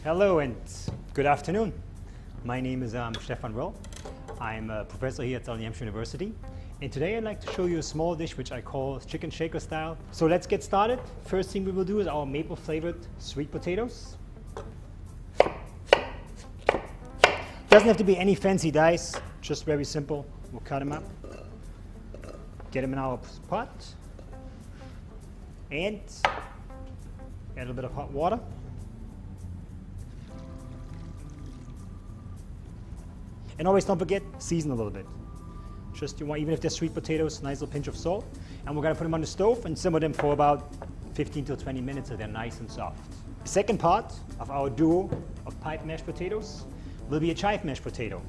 Hello and good afternoon. My name is Stefan Ryll. I'm a professor here at SNHU University. And today I'd like to show you a small dish which I call chicken shaker style. So let's get started. First thing we will do is our maple flavored sweet potatoes. Doesn't have to be any fancy dice, just very simple. We'll cut them up, get them in our pot, and add a little bit of hot water. And always don't forget, season a little bit. Just you want, even if they're sweet potatoes, nice little pinch of salt. And we're gonna put them on the stove and simmer them for about 15 to 20 minutes so they're nice and soft. The second part of our duo of pipe mashed potatoes will be a chive mashed potato.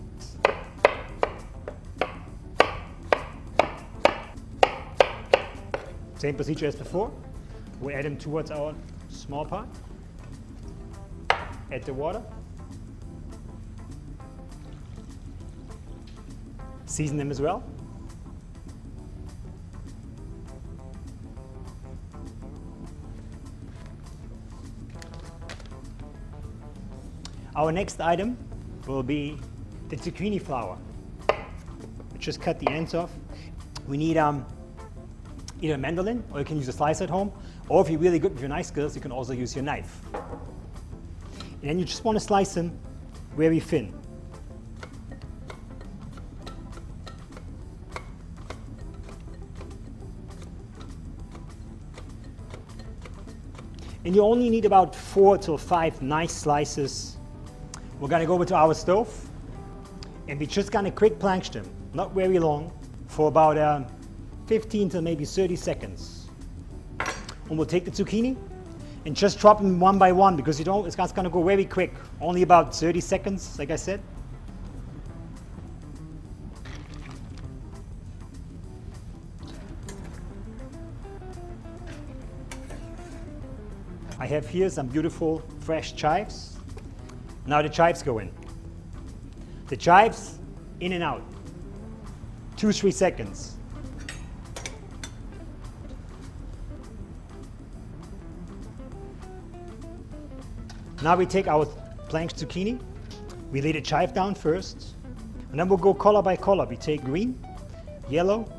Same procedure as before. We'll add them towards our small pot. Add the water. Season them as well. Our next item will be the zucchini flower. Just cut the ends off. We need either a mandolin, or you can use a slice at home, or if you're really good with your knife skills, you can also use your knife. And then you just want to slice them very thin. And you only need about 4 to 5 nice slices. We're gonna go over to our stove and we're just gonna quick planch them, not very long, for about 15 to maybe 30 seconds. And we'll take the zucchini and just drop them one by one because you don't, it's gonna go very quick, only about 30 seconds, like I said. I have here some beautiful fresh chives. Now the chives go in. The chives in and out. 2-3 seconds. Now we take our blanched zucchini. We lay the chive down first. And then we'll go color by color. We take green, yellow,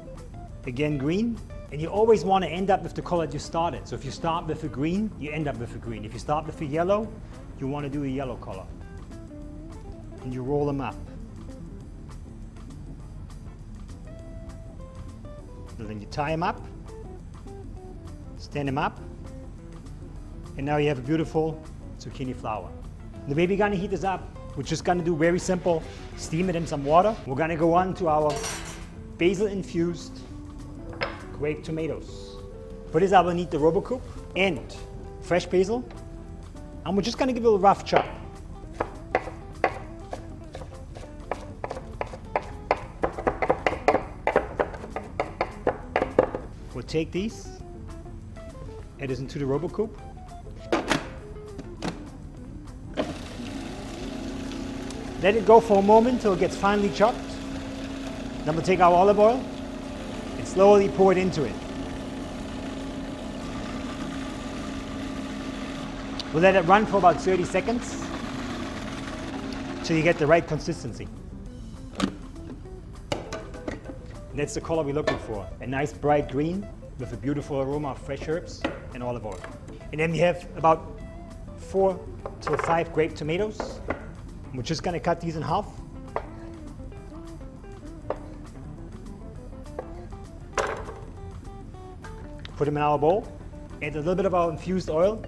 again green. And you always want to end up with the color that you started. So if you start with a green, you end up with a green. If you start with a yellow, you want to do a yellow color. And you roll them up. And then you tie them up, stand them up, and now you have a beautiful zucchini flower. The way we're going to heat this up, we're just going to do very simple, steam it in some water. We're going to go on to our basil infused grape tomatoes. For this I will need the RoboCoupe and fresh basil, and we're just going to give it a little rough chop. We'll take these, add this into the RoboCoupe. Let it go for a moment till it gets finely chopped. Then we'll take our olive oil and slowly pour it into it. We'll let it run for about 30 seconds till you get the right consistency. And that's the color we're looking for. A nice bright green with a beautiful aroma of fresh herbs and olive oil. And then we have about 4 to 5 grape tomatoes. We're just going to cut these in half. Put them in our bowl. Add a little bit of our infused oil.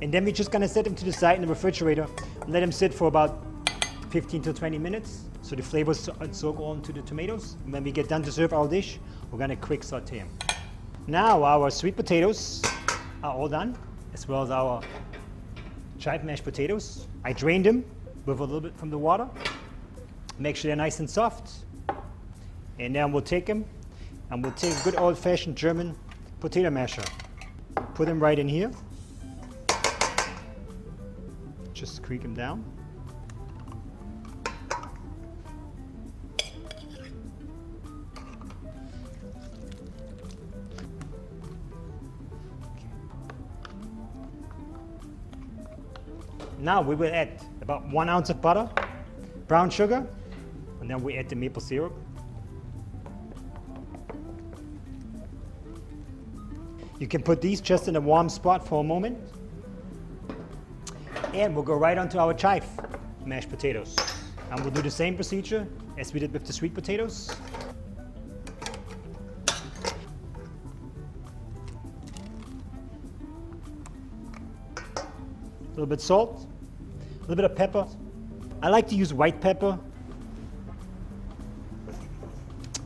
And then we're just going to set them to the side in the refrigerator and let them sit for about 15 to 20 minutes so the flavors soak onto the tomatoes. And when we get done to serve our dish, we're going to quick saute them. Now our sweet potatoes are all done, as well as our chive mashed potatoes. I drained them with a little bit from the water. Make sure they're nice and soft. And then we'll take them and we'll take a good old-fashioned German potato masher. Put them right in here. Just creak them down. Now we will add about 1 ounce of butter, brown sugar, and then we add the maple syrup. You can put these just in a warm spot for a moment. And we'll go right onto our chive mashed potatoes. And we'll do the same procedure as we did with the sweet potatoes. A little bit salt, a little bit of pepper. I like to use white pepper.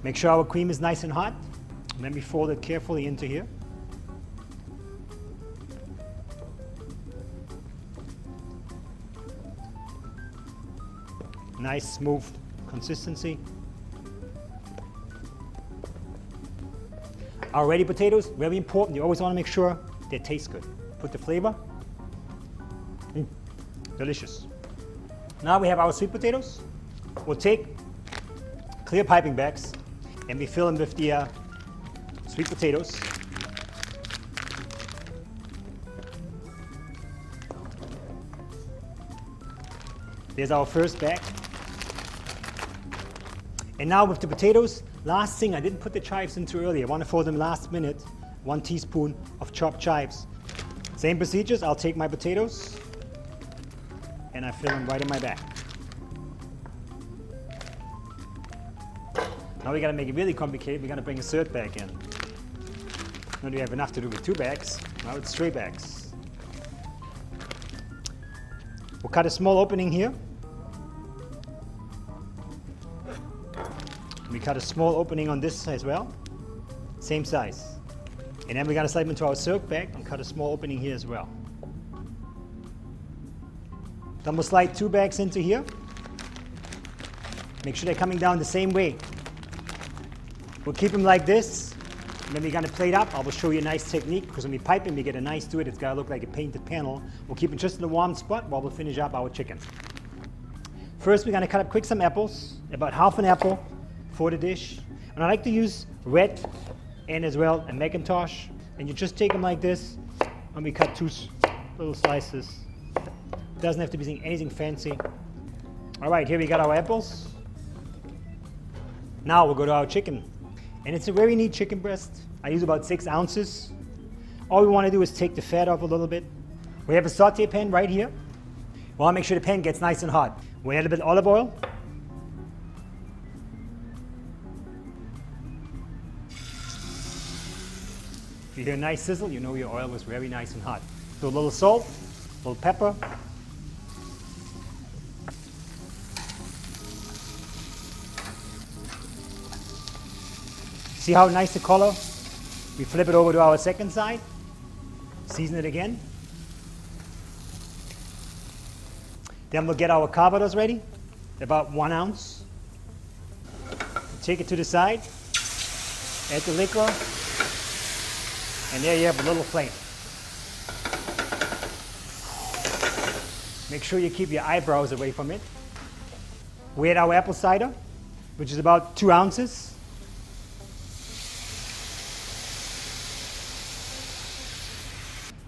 Make sure our cream is nice and hot. And then we fold it carefully into here. Nice smooth consistency. Our ready potatoes, very important. You always want to make sure they taste good. Put the flavor. Delicious. Now we have our sweet potatoes. We'll take clear piping bags and we fill them with the sweet potatoes. There's our first bag. And now with the potatoes, last thing, I didn't put the chives into earlier. I want to fold them last minute. 1 teaspoon of chopped chives. Same procedures, I'll take my potatoes and I fill them right in my bag. Now we gotta make it really complicated. We're gonna bring a third bag in. Now we have enough to do with 2 bags. Now it's 3 bags. We'll cut a small opening here. We cut a small opening on this as well. Same size. And then we're gonna slide them into our third bag and cut a small opening here as well. Then we'll slide 2 bags into here. Make sure they're coming down the same way. We'll keep them like this. And then we're gonna plate up. I will show you a nice technique because when we pipe them, we get a nice to it. It's gotta look like a painted panel. We'll keep it just in a warm spot while we'll finish up our chicken. First, we're gonna cut up quick some apples, about half an apple for the dish. And I like to use red and as well a Macintosh. And you just take them like this and we cut 2 little slices. Doesn't have to be anything fancy. All right, here we got our apples. Now we'll go to our chicken. And it's a very neat chicken breast. I use about 6 ounces. All we want to do is take the fat off a little bit. We have a saute pan right here. We want to make sure the pan gets nice and hot. We add a bit of olive oil. If you hear a nice sizzle, you know your oil was very nice and hot. So a little salt, a little pepper. See how nice the color? We flip it over to our second side, season it again. Then we'll get our carbonados ready, about 1 ounce. Take it to the side, add the liquor, and there you have a little flame. Make sure you keep your eyebrows away from it. We add our apple cider, which is about 2 ounces.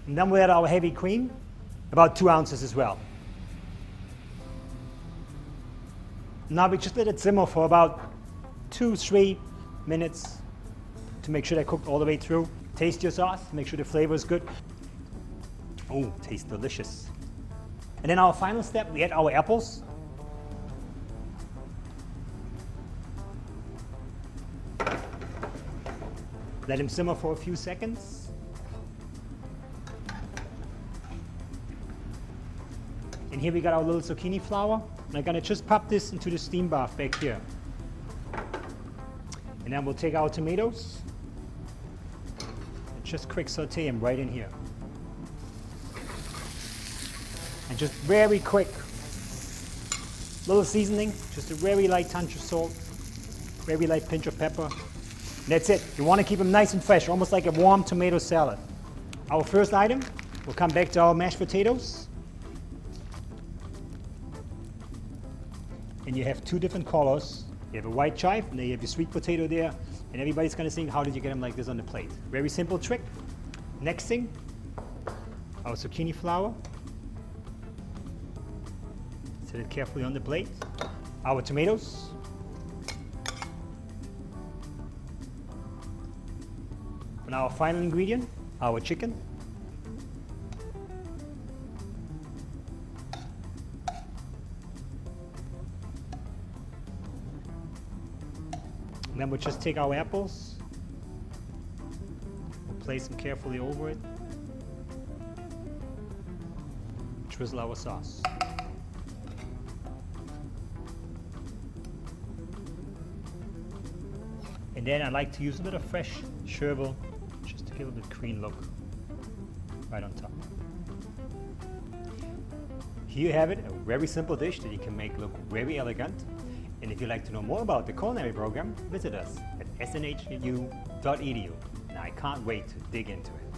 And then we add our heavy cream, about 2 ounces as well. Now we just let it simmer for about 2-3 minutes to make sure they're cooked all the way through. Taste your sauce, make sure the flavor is good. Oh, tastes delicious. And then our final step, we add our apples. Let them simmer for a few seconds. And here we got our little zucchini flower. And I'm gonna just pop this into the steam bath back here. And then we'll take our tomatoes and just quick saute them right in here. And just very quick, little seasoning, just a very light touch of salt, very light pinch of pepper. And that's it. You wanna keep them nice and fresh, almost like a warm tomato salad. Our first item, we'll come back to our mashed potatoes. And you have 2 different colors. You have a white chive, and then you have your sweet potato there. And everybody's gonna think, how did you get them like this on the plate? Very simple trick. Next thing, our zucchini flower. Set it carefully on the plate. Our tomatoes. And our final ingredient, our chicken. And then we'll just take our apples, we'll place them carefully over it, drizzle our sauce. And then I like to use a bit of fresh chervil just to give it a green look right on top. Here you have it, a very simple dish that you can make look very elegant. And if you'd like to know more about the culinary program, visit us at snhu.edu. And I can't wait to dig into it.